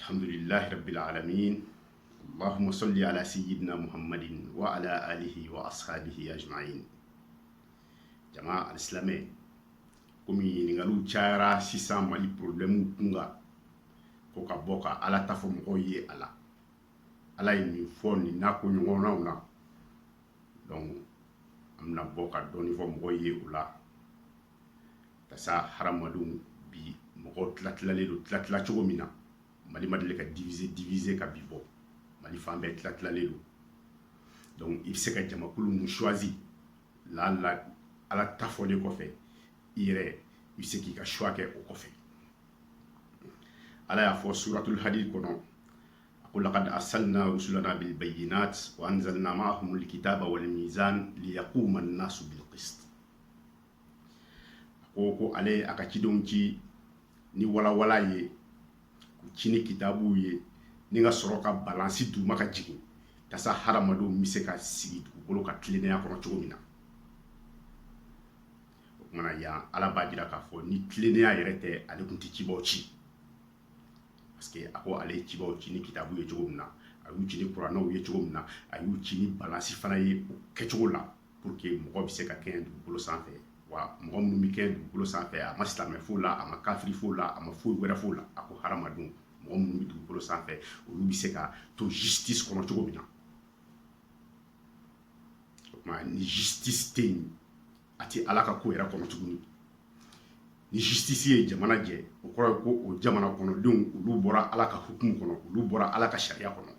الحمد لله رب العالمين. اللهم صل على سيدنا محمد وعلى آله وأصحابه أجمعين. جماعة الإسلامية komi ningalu cara sisan mali problème kunga ko ka boka ala tafo mo ye ala yi fo ni na ko nyona una donc amna boka doni fo mo ye ula tasa haramadum bi mo tlatlalé do tlatla chogomina mali madele ka diviser ka bibo mali fambe tlatlalé do donc il se ka jamakulu mu choisi la ala tafo le ko fait ire il ka choix ke o kofe ala ya fo suratul hadid kono aqul laqad arsalna rusulana bil bayyinat wa anzalna ma'ahum al kitaba wal mizan liyaquma an-nasu bil qist ko ale akachidonki ni wala ye ku chini kitabu ye ni nga soroka balance du maka jigi tasa haramado miseka sigi ko ka tlene ya kono chogomina mana ya ala bajira ka fo ni tilenia yerete ale kunti ciboci parce que ako ale ciboci ni kitabu ye jogomna ayu ci ni qur'ano ye jogomna ayu ci ni balance fana ye ke jogola pour que mo bi se ka ken du bolo sanfé wa mo mu mi ken du bolo sanfé ama islam fola ama kafiri fola ama fo wera fola ako haramadun mo mu mi du bolo sanfé o bi se ka to justice kono jogomina ma ni justice ten ati ala ka ko era kono tuguni ni justicier jamana je o ko ko o jamana kono dum ulu bora ala ka hukumu kono ulu bora ala ka sharia kono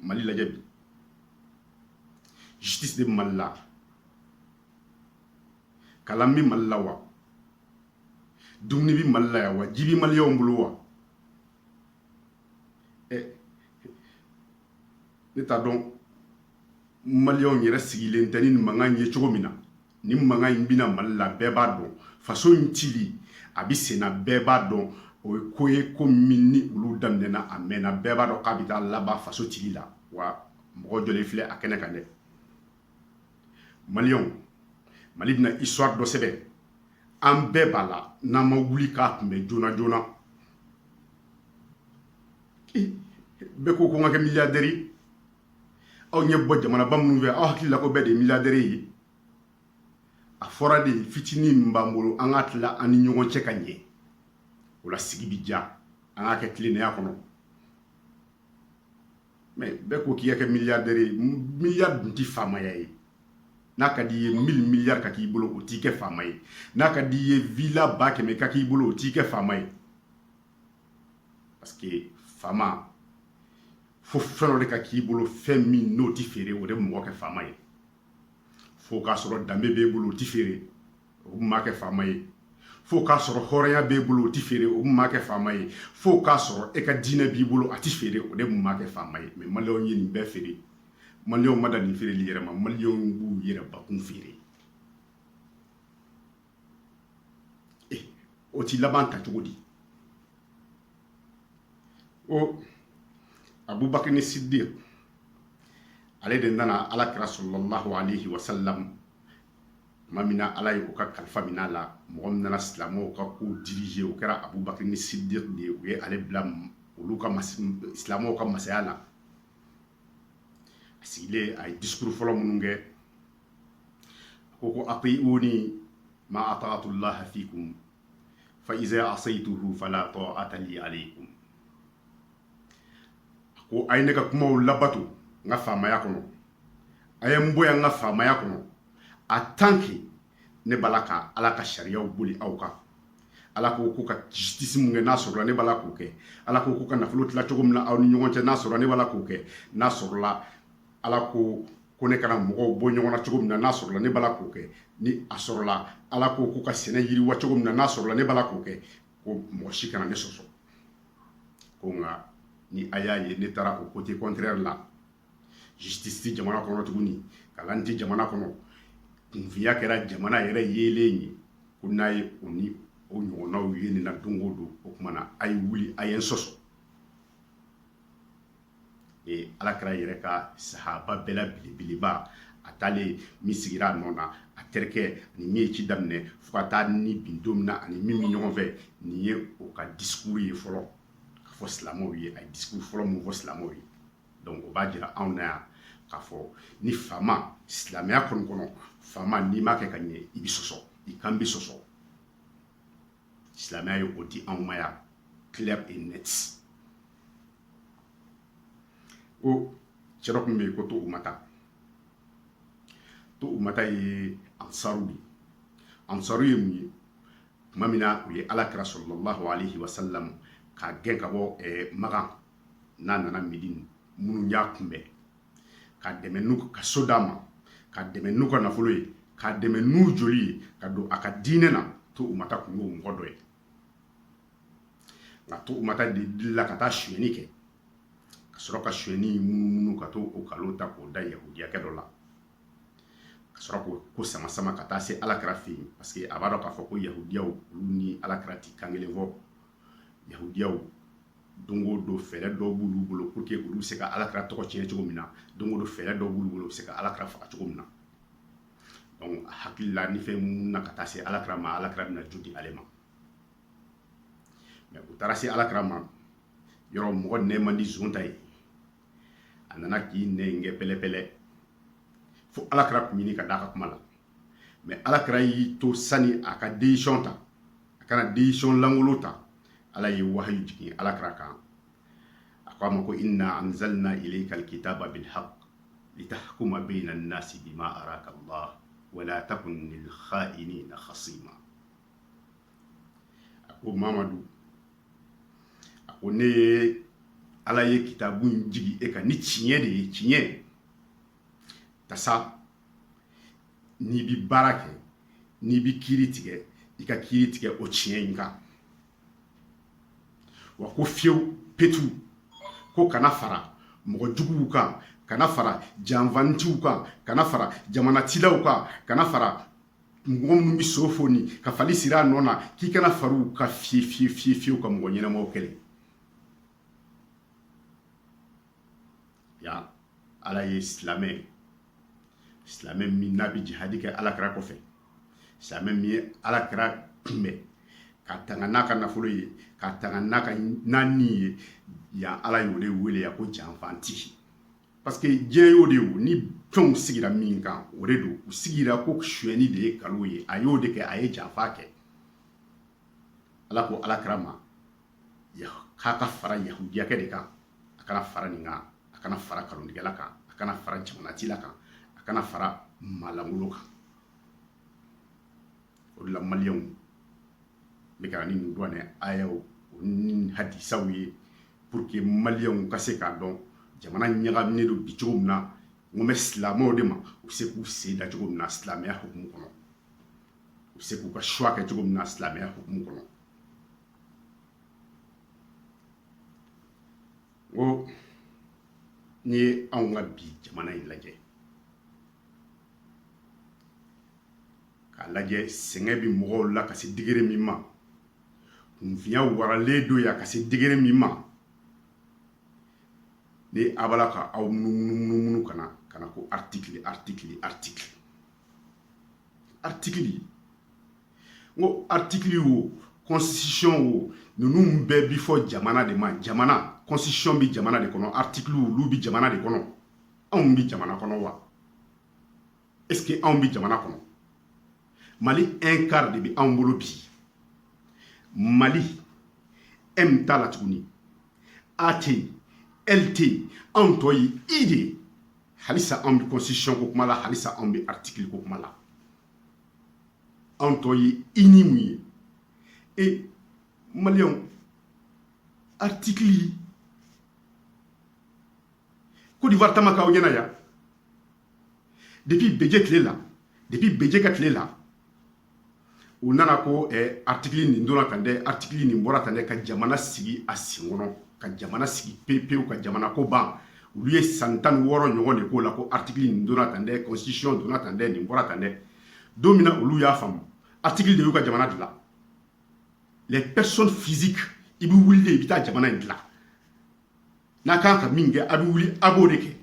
mali la jabi justice de malla kalami malla wa dumni bi malla ya wa jibi malla mbulu wa ta donc malion yɛrɛ sigilen tɛ ni mankan ye cogo min na ni mankan in bina mali la bɛɛ b'a dɔn faso in cili a bi senna bɛɛ b'a dɔn o ye ko ye ko min ni olu daminɛna a mɛnna bɛɛ b'a dɔn k'a bi taa laban faso cili la wa mɔgɔ jɔlen filɛ a kɛnɛ kan dɛ malion mali bina histoire dɔ sɛbɛn an bɛɛ b'a la n'an ma wuli k'a kunbɛ joona joona bɛɛ ko n ka kɛ milliardaire aw ɲɛ bɔ jamana ba minnu fɛ aw hakili la ko bɛɛ de ye milliardaire ye a fɔra de fitinin min b'an bolo an ka tila an ni ɲɔgɔn cɛ ka ɲɛ o la sigi bi ja an ka kɛ tilennenya kɔnɔ mais bɛɛ ko k'i ka kɛ milliardaire ye milliard dun ti faamaya ye n'a ka di ye 1000 milliards ka k'i bolo o t'i kɛ faama ye n'a ka di ye villa 100 ka k'i bolo o t'i kɛ faama ye parce que faama fo fɛn de ka k'i bolo fɛn min n'o ti feere o de mɔgɔ kɛ faama ye fo k'a sɔrɔ danbe b'e bolo o ti feere o ma kɛ faama ye fo k'a sɔrɔ hɔrɔnya b'e bolo o ti feere o ma kɛ faama ye fo k'a sɔrɔ e ka diinɛ b'i bolo a ti feere o de ma kɛ faama ye mais maliyɛnw ye nin bɛɛ feere maliyɛnw ma da nin feereli yɛrɛ ma maliyɛnw b'u yɛrɛ bakun feere o ti laban ta cogo di o Abubakar ni Siddiq ale de nana ala kira sallallahu alayhi wa sallam mamina ala yi o ka kalifa mina la mɔgɔ min nana silamɛw ka ko diriger o kɛra Abubakar ni Siddiq de o ye ale bila olu ka silamɛw ka masaya la a sigilen a ye discours fɔlɔ minnu kɛ ko ati'uni ma ata'tu Allah fikum fa iza asaytuhu fala ta'ata li alaykum ko ay ne ka kumaw labato nga faamaya kono ay mboya nga faamaya kono a tanki ne balaka ala ka shariaw boli awka ala ko ko ka justice mun na sɔrɔ ne bala ko kɛ ala ko ka nafolo tila cogo min na aw ni ɲɔgɔn cɛ na sɔrɔ ne bala ko kɛ na sɔrɔla ala ko ne kana mɔgɔw bɔ ɲɔgɔn na cogo min na sɔrɔla ne bala ko kɛ ni a sɔrɔla ala ko ka sɛnɛ yiriwa cogo min na sɔrɔla ne bala ko kɛ ko mɔgɔ si kana ne sɔsɔ ko nga ni aya ye ne tara o côté contraire la justice ti jamana kono tuguni kalan ti jamana kono kunfiya kɛra jamana yɛrɛ yelen ye ko n'a ye o ni o ɲɔgɔnnaw ye nin na don o don o kuma na a ye wuli a ye n sɔsɔ ala kɛra yɛrɛ ka sahaba bɛɛ la belebeleba a taalen min sigira a nɔ na a terikɛ ani min ye ci daminɛ fo ka taa ni bin don min na ani min bɛ ɲɔgɔn fɛ nin ye o ka discours ye fɔlɔ ka fɔ silamɛw ye a ye discours fɔlɔ min fɔ silamɛw ye donc o b'a jira anw na yan k'a fɔ ni faama silamɛya kɔnɔ faama n'i m'a kɛ ka ɲɛ i bɛ sɔsɔ i kan bɛ sɔsɔ silamɛya ye o di anw ma yan clair et net o cɛ dɔ tun bɛ yen ko to umata ye ansaru de ansaru ye mun ye tuma min na u ye alakira sallallahu alaihi wasallam ka gɛn ka bɔ Magan n'a nana Medine minnu y'a kunbɛn ka dɛmɛ n'u ka so d'a ma ka dɛmɛ n'u ka nafolo ye ka dɛmɛ n'u joli ye ka don a ka diinɛ na to umata tun y'o mɔgɔ dɔ ye nka to umata de dilila ka taa suyɛni kɛ ka sɔrɔ ka suyɛni munumunu ka to o kalo ta k'o da yahudiyakɛ dɔ la ka sɔrɔ ko sama ka taa se alakira fɛ yen parce que a b'a dɔn k'a fɔ ko yahudiyaw olu ni alakira ti kan kelen fɔ yahudiyaw don o don fɛɛrɛ dɔw b'olu bolo pour que olu bɛ se ka alakira tɔgɔ tiɲɛ cogo min na don o don fɛɛrɛ dɔw b'olu bolo u bɛ se ka alakira faga cogo min na donc a hakili la ni fɛn mun na ka taa se alakira ma alakira bɛna jo di ale ma mais u taara se alakira ma yɔrɔ mɔgɔ nɛ man di zon ta ye a nana k'i nɛ in kɛ pɛlɛpɛlɛ fo alakira kun ɲini ka d'a ka kuma la mais alakira y'i to sani a ka décision ta a kana décision langolo ta ala ye wahayu jigin alakira kan a ko a ma ko inna anzalna ilayka alkitaba bilhaq litahkuma bayna annasi bima araka allah wala takun lil kha'inina khasima a ko mamadu a ko ne ye ala ye kitabu in jigi e kan ni tiɲɛ de ye tiɲɛ tasa n'i bi baara kɛ n'i bi kiiri tigɛ i ka kiiri tigɛ o tiɲɛ in kan wa ko fiyewu petu ko kana fara mɔgɔ juguw kan kana fara janfantiw kan kana fara jamanatilaw kan kana fara mɔgɔ minnu bɛ so foni ka fali siri a nɔ na k'i kana far'u ka fiyewu ka mɔgɔ ɲɛnamaw kɛlɛ ya ala ye silamɛ min n'a bɛ jihadi kɛ alakira kɔfɛ silamɛ min ye alakira kunbɛn ka tanga n'a ka nafolo ye ka tanga n'a ni ye yan ala y'o de wele yan ko janfanti parce que diɲɛ y'o de ye ni fɛnw sigira min kan o de don u sigira ko suyɛni de ye kalo ye a y'o de kɛ a ye janfa kɛ ala ko alakira ma k'a ka fara yahudiyakɛ de kan a kana fara nin kan a kana fara kalontigɛla kan a kana fara jamanatila kan a kana fara malangolo kan o de la maliyɛnw bɛ ka ni nin dɔn ayaw ni hadisaw ye pour que maliyɛnw ka se k'a dɔn jamana ɲagaminen don bi cogo min na n ko bɛ silamɛw de ma u bɛ se k'u sen da cogo min na silamɛya hukumu kɔnɔ u bɛ se k'u ka choix kɛ cogo min na silamɛya hukumu kɔnɔ n ko n'i ye anw ka bi jamana in lajɛ k'a lajɛ sɛgɛn bɛ mɔgɔw la ka se degré min ma kunfinya waralen don ya ka se degré min ma ni a b'ala ka aw munumunu kana ko article ngo article wo constitution wo ninnu bɛɛ bi fɔ jamana de ma jamana constitution bi jamana de kɔnɔ article olu bi jamana de kɔnɔ anw bi jamana kɔnɔ wa est-ce que anw bi jamana kɔnɔ Mali un quart de bi anw bolo bi Mali M t'a la tuguni A tɛ yen L tɛ yen anw tɔ ye I de ye halisa anw bi constitution ko kuma la halisa anw bi article ko kuma la anw tɔ ye I ni mun ye et maliyɛnw article yi Côte d'Ivoire tama k'aw ɲɛna yan depuis Bédié tile la depuis Bédié ka tile la u nana ko article nin donna tan dɛ article nin bɔra tan dɛ ka jamana sigi a sen kɔnɔ ka jamana sigi pepewu ka jamana ko ban olu ye san 16 ɲɔgɔn de k'o la ko article nin donna tan dɛ constitution donna tan dɛ nin bɔra tan dɛ don min na olu y'a faamu article de y'u ka jamana dilan les personnes physiques i bɛ wuli de i bɛ taa jamana in dilan n'a kan ka min kɛ a bɛ wuli a b'o de kɛ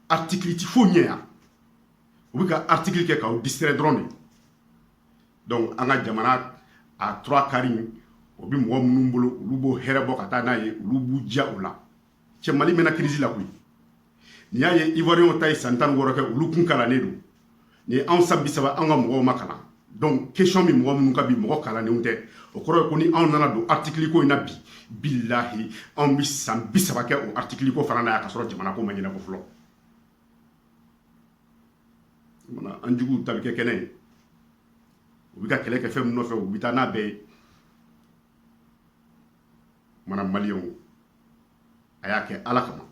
article ti foyi ɲɛ yan u bɛ ka article kɛ k'aw distraire dɔrɔn de donc an ka jamana a 3 quarts o bi mɔgɔ minnu bolo olu b'o hɛrɛ bɔ ka taa n'a ye olu b'u diya o la cɛ Mali mɛna crise la koyi ni y'a ye Ivoirien ta ye san 16 kɛ olu kun kalannen don ni anw san 30 an ka mɔgɔw ma kalan donc question min mɔgɔ minnu ka bi mɔgɔ kalannenw tɛ o kɔrɔ ye ko ni anw nana don article ko in na bi billahi anw bi san 30 kɛ o article ko fana na ya ka sɔrɔ jamana ko ma ɲɛnabɔ fɔlɔ mana an juguw ta bi kɛ kɛnɛ ye u bi ka kɛlɛ kɛ fɛn min nɔfɛ u bi taa n'a bɛɛ ye mana maliyɛnw a y'a kɛ ala kama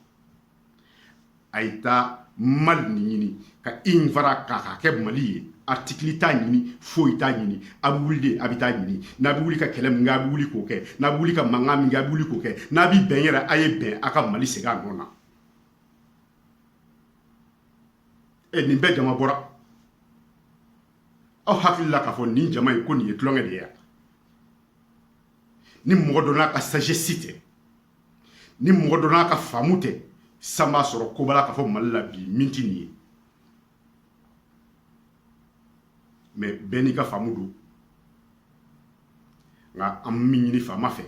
a yi taa Mali ni ɲini ka in fara k'a kɛ Mali ye article t'a ɲini foyi t'a ɲini a bɛ wuli de a bɛ taa ɲini n'a bɛ wuli ka kɛlɛ min kɛ a bɛ wuli k'o kɛ n'a bɛ wuli ka mankan min kɛ a bɛ wuli k'o kɛ n'a bɛ bɛn yɛrɛ a ye bɛn a ka Mali segin a nɔ na nin bɛɛ jama bɔra aw hakili la k'a fɔ nin jama in ko nin ye tulonkɛ de ye yan ni mɔgɔ dɔ n'a ka sagesse tɛ ni mɔgɔ dɔ n'a ka faamu tɛ san b'a sɔrɔ ko bala k'a fɔ Mali la bi min tɛ nin ye mais bɛɛ n'i ka faamu don nka an min ɲini faama fɛ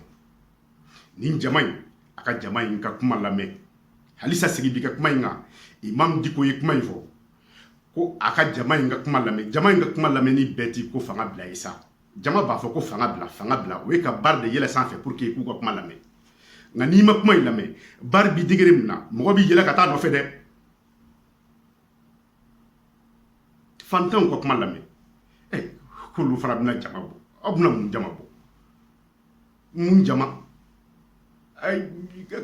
nin jama in a ka jama in ka kuma lamɛn halisa sigi bi ka kuma in kan Imam Diko ye kuma in fɔ ko a ka jama in ka kuma lamɛn jama in ka kuma lamɛn ni bɛɛ ti ko fanga bila ye sa jama b'a fɔ ko fanga bila o ye ka bar de yɛlɛ sanfɛ pour que k'u ka kuma lamɛn nka n'i ma kuma in lamɛn bar bi degré min na mɔgɔ bi yɛlɛ ka taa nɔfɛ dɛ fantanw ka kuma lamɛn k'olu fana bɛna jama bɔ aw bɛna mun jama bɔ mun jama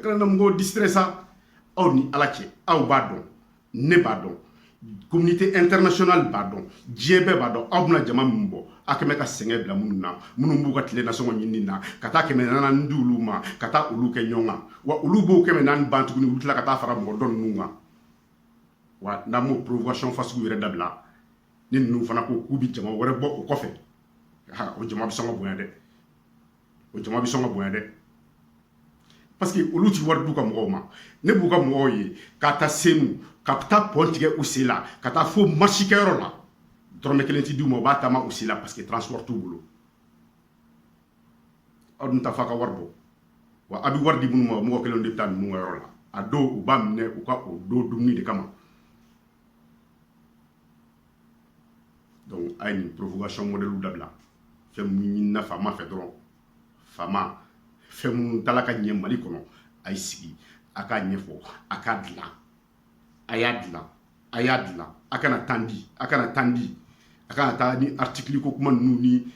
kana mɔgɔw distrait sa aw ni ala cɛ aw b'a dɔn ne b'a dɔn communauté internationale b'a dɔn diɲɛ bɛɛ b'a dɔn aw bɛna jama min bɔ a kɛmɛ ka sɛgɛn bila minnu na minnu b'u ka tile nasɔngɔ ɲini na ka taa 400 di olu ma ka taa olu kɛ ɲɔgɔn kan wa olu b'o 400 ban tuguni olu tila ka taa fara mɔgɔ dɔ ninnu kan wa n'an m'o provocation fasugu yɛrɛ dabila ni ninnu fana ko k'u bi jama wɛrɛ bɔ o kɔfɛ o jama bɛ sɔn ka bonya dɛ o jama bɛ sɔn ka bonya dɛ parce que olu ti wari d'u ka mɔgɔw ma ne b'u ka mɔgɔw ye ka taa senu ka taa pɔn tigɛ u sen la ka taa fo marche kɛyɔrɔ la dɔrɔmɛ 1 ti d'u ma u b'a taama u sen la parce que transport t'u bolo aw dun ta f'a ka wari bɔ wa a bɛ wari di minnu ma mɔgɔ kelenw de bɛ taa ninnu ka yɔrɔ la a dɔw u b'a minɛ u ka o don dumuni de kama donc a ye nin provocation modèle dabila fɛn min ɲinina faama fɛ dɔrɔn faama fɛn minnu tala ka ɲɛ Mali kɔnɔ a y'i sigi a k'a ɲɛfɔ a k'a dilan a y'a dilan a y'a dilan a kana temps di a kana temps di a kana taa ni article ko kuma ninnu ni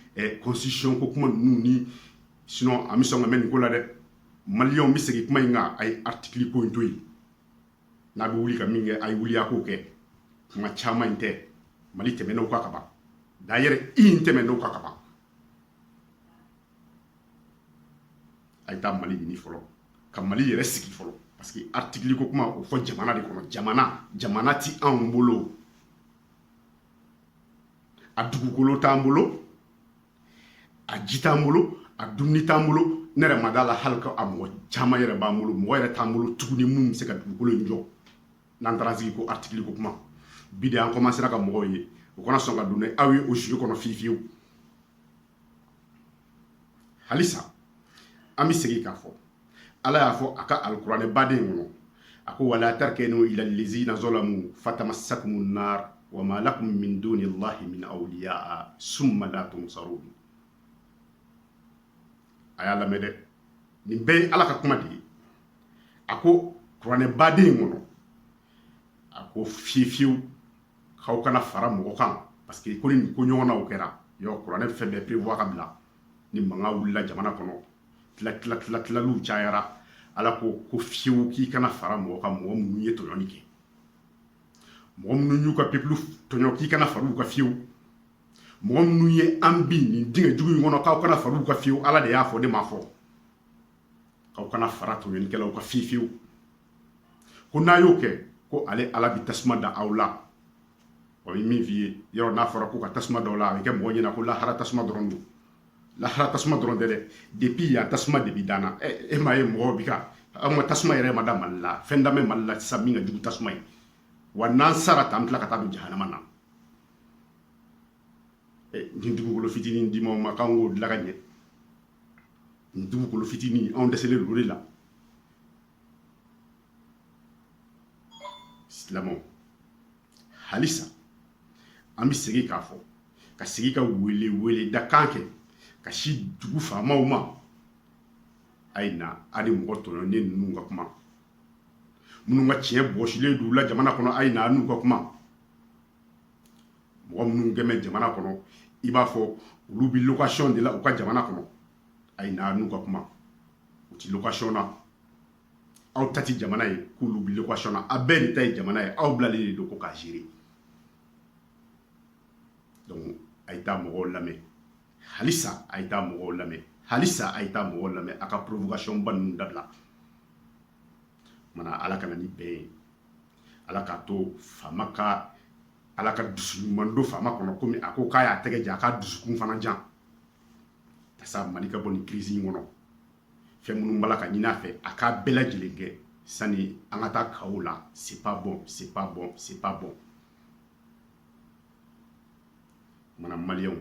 constitution ko kuma ninnu ni sinon an bɛ sɔn ka mɛn nin ko la dɛ maliyɛnw bɛ segin kuma in kan a ye article ko in to yen n'a bɛ wuli ka min kɛ a ye wuli a k'o kɛ kuma caman in tɛ Mali tɛmɛn'o kan ka ban d'ailleurs in tɛmɛn'o kan ka ban a ye taa Mali ɲini fɔlɔ ka Mali yɛrɛ sigi fɔlɔ parce que article ko kuma o fɔ jamana de kɔnɔ jamana ti anw bolo a dugukolo t'an bolo a ji t'an bolo a dumuni t'an bolo ne yɛrɛ ma d'a la hali ka a mɔgɔ caman yɛrɛ b'an bolo mɔgɔ yɛrɛ t'an bolo tuguni mun bɛ se ka dugukolo in jɔ n'an taara sigi ko article ko kuma bi de an commencera ka mɔgɔw ye o kana sɔn ka don ni aw ye o jeu kɔnɔ fiyewu halisa an bɛ segin k'a fɔ ala y'a fɔ a ka alikuranɛ baden kɔnɔ a ko wala tarkanu ila allazina zalamu fatamassakumun nar wa ma lakum min dunillahi min awliya summa la tunsarun a y'a lamɛn dɛ nin bɛɛ ye ala ka kuma de ye a ko kuranɛ baden kɔnɔ a ko fiyewu k'aw kana fara mɔgɔ kan parce que ko ni ko ɲɔgɔnnaw kɛra yɔ kuranɛ fɛn bɛɛ prévoir ka bila ni mankan wulila jamana kɔnɔ tilaliw cayara ala ko fiyewu k'i kana fara mɔgɔ kan mɔgɔ minnu ye tɔɲɔni kɛ mɔgɔ minnu y'u ka peuple tɔɲɔ k'i kana fara u ka fiyewu mɔgɔ minnu ye an bi nin dingɛ jugu in kɔnɔ k'aw kana fara u ka fiyewu ala de y'a fɔ ne m'a fɔ k'aw kana fara tɔɲɔnikɛlaw ka fiyewu ko n'a y'o kɛ ko ale ala bi tasuma da aw la o ye min f'i ye yɔrɔ n'a fɔra ko ka tasuma da aw la a bɛ kɛ mɔgɔ ɲɛna ko lahara tasuma dɔrɔn don lahara tasuma dɔrɔn tɛ dɛ depuis yan tasuma de bi danna e m'a ye mɔgɔw bi ka aw ma tasuma yɛrɛ ma da Mali la fɛn da mɛ Mali la sisan min ka jugu tasuma ye wa n'an sara ta an tila ka taa don jahanama na nin dugukolo fitinin di ma k'an k'o dilan ka ɲɛ nin dugukolo fitinin anw dɛsɛlen don o de la silamɛw halisa an bɛ segin k'a fɔ ka segin ka wele da kan kɛ ka si dugu faamaw ma a ye na a ni mɔgɔ tɔɲɔnnen ninnu ka kuma minnu ka tiɲɛ bɔsilen d'u la jamana kɔnɔ a ye na n'u ka kuma mɔgɔ minnu gɛmɛ jamana kɔnɔ i b'a fɔ olu bi location de la u ka jamana kɔnɔ a ye na n'u ka kuma u ti location na aw ta ti jamana ye k'olu bi location na a bɛɛ de ta ye jamana ye aw bilalen de don ko k'a gérer donc a ye taa mɔgɔw lamɛn halisa a ye taa mɔgɔw lamɛn halisa a ye taa mɔgɔw lamɛn a ka provocation ba ninnu dabila mana ala kana ni bɛɛ ye ala k'a to faama ka ala ka dusu ɲuman don faama kɔnɔ komi a ko k'a y'a tɛgɛ jan a ka dusukun fana jan tasa mali ka bɔ ni crise in kɔnɔ fɛn minnu b'a la ka ɲini a fɛ a k'a bɛɛ lajɛlen kɛ sani an ka taa kawo la c'est pas bon c'est pas bon c'est pas bon mana maliyɛnw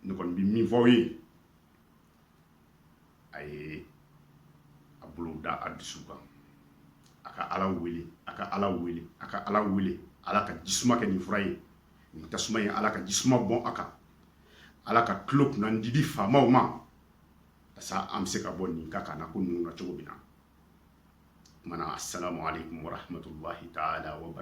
ne kɔni bɛ min fɔ aw ye a ye a bolo da a dusu kan a ka ala wele a ka ala wele a ka ala wele ala ka jisuma kɛ nin fura ye nin tasuma ye ala ka jisuma bɔn a kan ala ka tulo kunnandi di faamaw ma tasa an bɛ se ka bɔ nin ka kana ko ninnu na cogo min na mana assalamu alaikum warahmatullahi taala wa barakatuh